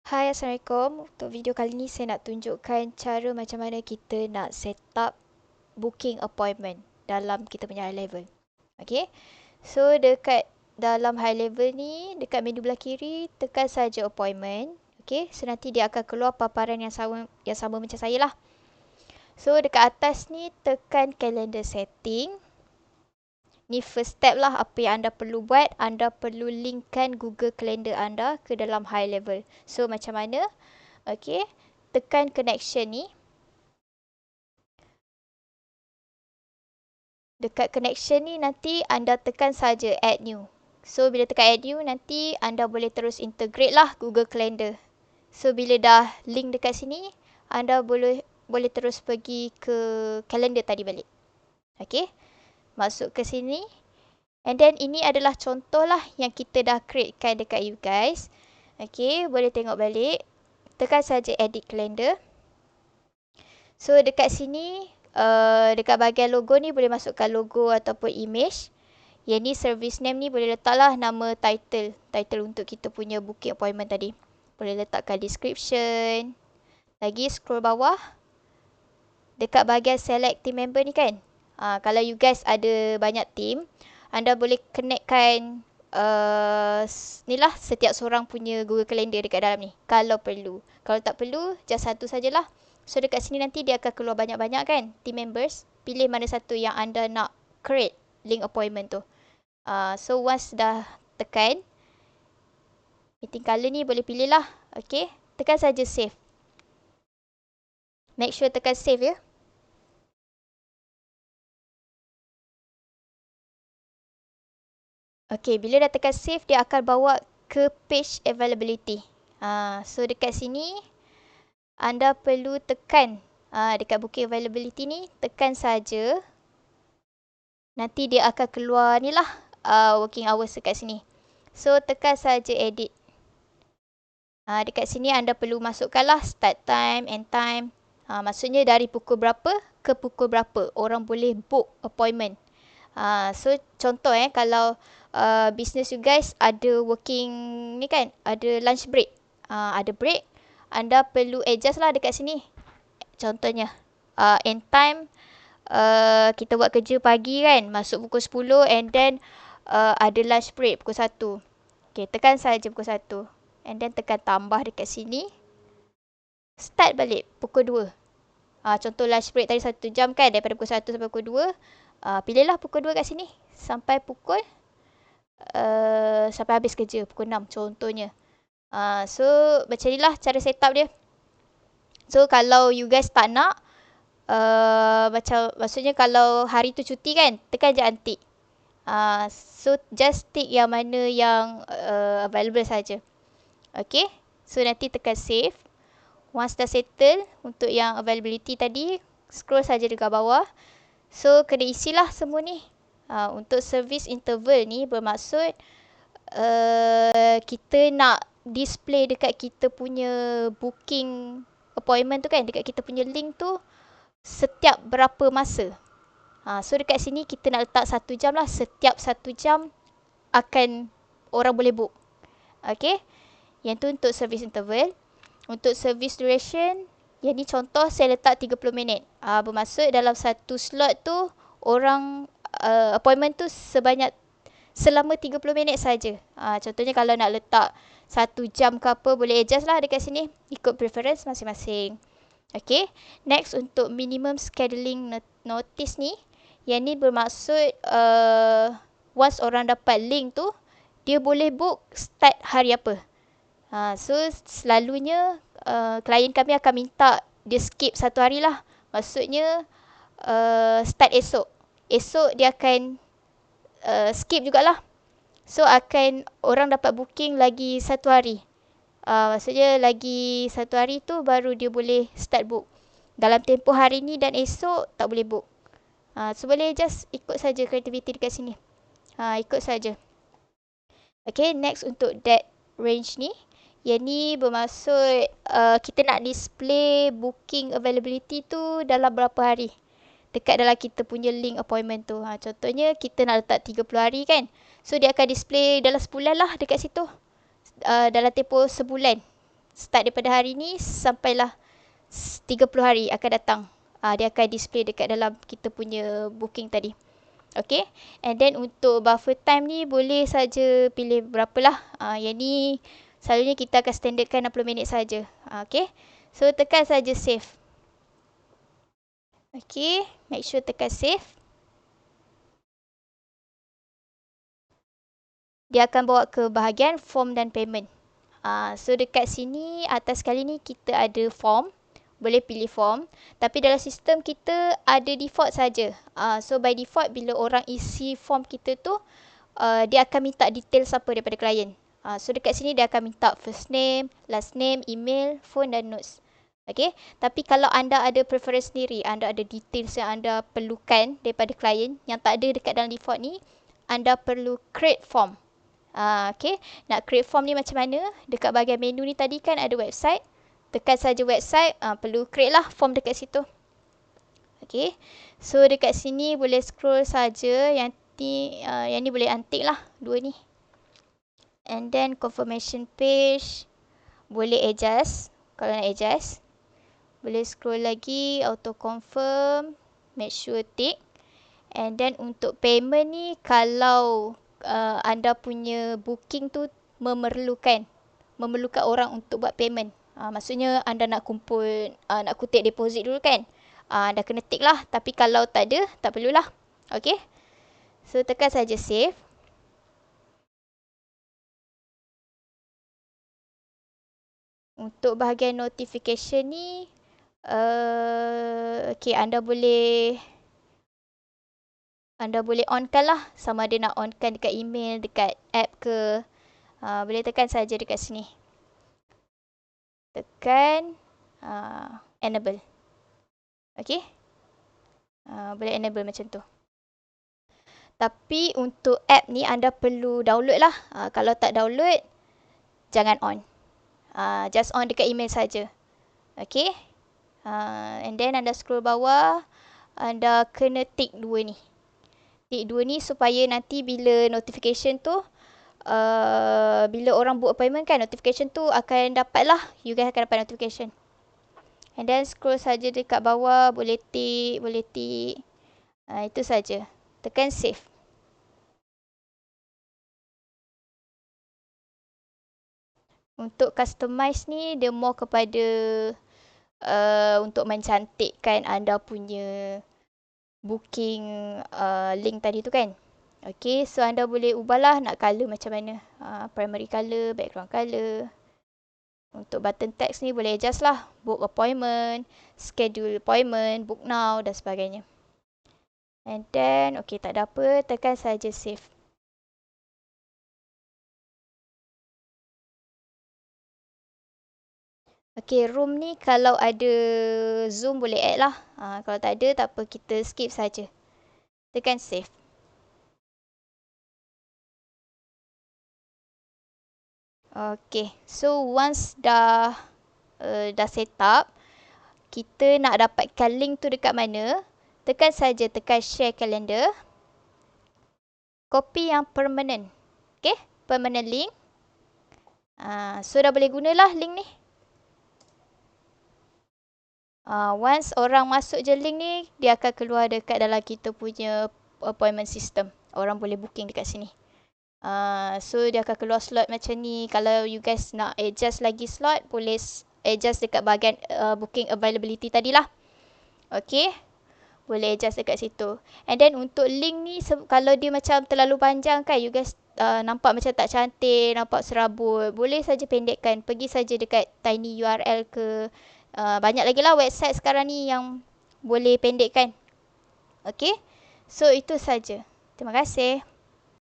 Hai, Assalamualaikum. Untuk video kali ni saya nak tunjukkan cara macam mana kita nak set up booking appointment dalam kita punya high level. Okay. So, dekat dalam high level ni, dekat menu belah kiri, tekan saja appointment. Okay. So, nanti dia akan keluar paparan yang sama macam saya lah. So, dekat atas ni, tekan calendar setting. Ni first step lah apa yang anda perlu buat. Anda perlu linkkan Google Calendar anda ke dalam high level. So, macam mana? Okay, tekan connection ni. Dekat connection ni nanti anda tekan saja add new. So bila tekan add new nanti anda boleh terus integrate lah Google Calendar. So bila dah link dekat sini, anda boleh terus pergi ke calendar tadi balik. Okay, masuk ke sini. And then ini adalah contoh lah yang kita dah createkan dekat you guys. Okay, boleh tengok balik. Tekan saja edit calendar. So dekat sini, dekat bahagian logo ni boleh masukkan logo ataupun image. Yang ni service name ni boleh letaklah nama title. Title untuk kita punya booking appointment tadi. Boleh letakkan description. Lagi scroll bawah. Dekat bahagian select team member ni kan. Kalau you guys ada banyak team, anda boleh connectkan ni lah setiap seorang punya Google Calendar dekat dalam ni. Kalau perlu. Kalau tak perlu, just satu sajalah. So dekat sini nanti dia akan keluar banyak-banyak kan team members. Pilih mana satu yang anda nak create link appointment tu. So once dah tekan meeting color ni boleh pilih lah. Okay, tekan saja save. Make sure tekan save ya. Okay, bila dah tekan save dia akan bawa ke page availability. So dekat sini anda perlu tekan dekat booking availability ni, tekan saja. Nanti dia akan keluar ni lah working hours dekat sini. So tekan saja edit. Dekat sini anda perlu masukkan lah start time, end time. Maksudnya dari pukul berapa ke pukul berapa orang boleh book appointment. So contoh kalau business you guys ada working ni kan, ada lunch break. Ada break, anda perlu adjust lah dekat sini. Contohnya end time kita buat kerja pagi kan, masuk pukul 10 and then ada lunch break pukul 1. Okay, tekan saja pukul 1. And then tekan tambah dekat sini. Start balik pukul 2. Contoh lunch break tadi 1 jam kan, daripada pukul 1 sampai pukul 2. Pilihlah pukul 2 kat sini. Sampai pukul sampai habis kerja pukul 6 contohnya. So macam inilah cara setup dia. So kalau you guys tak nak, maksudnya kalau hari tu cuti kan, tekan je untick. So just tick yang mana yang available saja. Okay, so nanti tekan save. Once dah settle untuk yang availability tadi, scroll saja dekat bawah. So kena isilah semua ni. Untuk service interval ni bermaksud kita nak display dekat kita punya booking appointment tu kan, dekat kita punya link tu setiap berapa masa. So dekat sini kita nak letak 1 jam lah. Setiap 1 jam akan orang boleh book. Okay, yang tu untuk service interval. Untuk service duration, yang ni contoh saya letak 30 minit. Bermaksud dalam satu slot tu orang appointment tu selama 30 minit saja. Contohnya kalau nak letak 1 jam ke apa, boleh adjust lah dekat sini. Ikut preference masing-masing. Okay, next untuk minimum scheduling notice ni. Yang ni bermaksud once orang dapat link tu, dia boleh book start hari apa. So selalunya klien kami akan minta dia skip 1 hari lah. Maksudnya start esok. Esok dia akan skip jugalah. So akan orang dapat booking lagi 1 hari. Maksudnya lagi 1 hari tu baru dia boleh start book. Dalam tempoh hari ni dan esok tak boleh book. So boleh just ikut saja creativity dekat sini. Ikut saja. Okay, next untuk date range ni. Yang ni bermaksud kita nak display booking availability tu dalam berapa hari. Dekat dalam kita punya link appointment tu. Contohnya kita nak letak 30 hari kan. So dia akan display dalam sebulan lah dekat situ. Dalam tempoh sebulan. Start daripada hari ni sampailah 30 hari akan datang. Dia akan display dekat dalam kita punya booking tadi. Okay. And then untuk buffer time ni boleh saja pilih berapalah. Yang ni selalunya kita akan standardkan 60 minit saja. Okay. So tekan saja save. Okay. Make sure tekan save. Dia akan bawa ke bahagian form dan payment. So dekat sini atas sekali ni kita ada form. Boleh pilih form. Tapi dalam sistem kita ada default saja. So by default bila orang isi form kita tu, dia akan minta detail siapa daripada klien. So dekat sini dia akan minta first name, last name, email, phone dan notes. Okay. Tapi kalau anda ada preference sendiri, anda ada details yang anda perlukan daripada klien yang tak ada dekat dalam default ni, anda perlu create form. Okay. Nak create form ni macam mana? Dekat bahagian menu ni tadi kan ada website. Tekan saja website. Perlu create lah form dekat situ. Okay. So dekat sini boleh scroll saja. Yang ni boleh untick lah. Dua ni. And then confirmation page. Boleh adjust. Kalau nak adjust. Boleh scroll lagi. Auto confirm. Make sure tick. And then untuk payment ni. Kalau anda punya booking tu memerlukan orang untuk buat payment. Maksudnya anda nak kumpul, nak kutip deposit dulu kan. Anda kena tick lah. Tapi kalau tak ada, tak perlulah. Okay. So tekan saja save. Untuk bahagian notification ni, okay, anda boleh onkan lah. Sama ada nak onkan dekat email, dekat app ke. Boleh tekan saja dekat sini. Tekan enable. Okay. Boleh enable macam tu. Tapi untuk app ni anda perlu download lah. Kalau tak download, jangan on. Just on dekat email saja. Okay. And then anda scroll bawah. Anda kena tick dua ni. Tick dua ni supaya nanti bila notification tu, bila orang book appointment kan, notification tu akan dapat lah. You guys akan dapat notification. And then scroll saja dekat bawah. Boleh tick. Itu saja. Tekan save. Untuk customize ni, dia more kepada untuk mencantikkan anda punya booking link tadi tu kan. Okay, so anda boleh ubahlah nak colour macam mana. Primary colour, background colour. Untuk button text ni boleh adjust lah. Book appointment, schedule appointment, book now dan sebagainya. And then, okay, tak ada apa. Tekan saja save. Okay, room ni kalau ada Zoom boleh add lah. Kalau tak ada, tak apa. Kita skip saja. Tekan save. Okay, so once dah set up, kita nak dapatkan link tu dekat mana, tekan saja tekan share calendar. Copy yang permanent. Okay, permanent link. So dah boleh gunalah link ni. Once orang masuk je link ni, dia akan keluar dekat dalam kita punya appointment system. Orang boleh booking dekat sini. So dia akan keluar slot macam ni. Kalau you guys nak adjust lagi slot, boleh adjust dekat bahagian booking availability tadilah. Okay. Boleh adjust dekat situ. And then untuk link ni, kalau dia macam terlalu panjang kan, you guys nampak macam tak cantik, nampak serabut, boleh saja pendekkan. Pergi saja dekat tiny URL ke. Banyak lagi lah website sekarang ni yang boleh pendekkan. Okay. So itu saja. Terima kasih.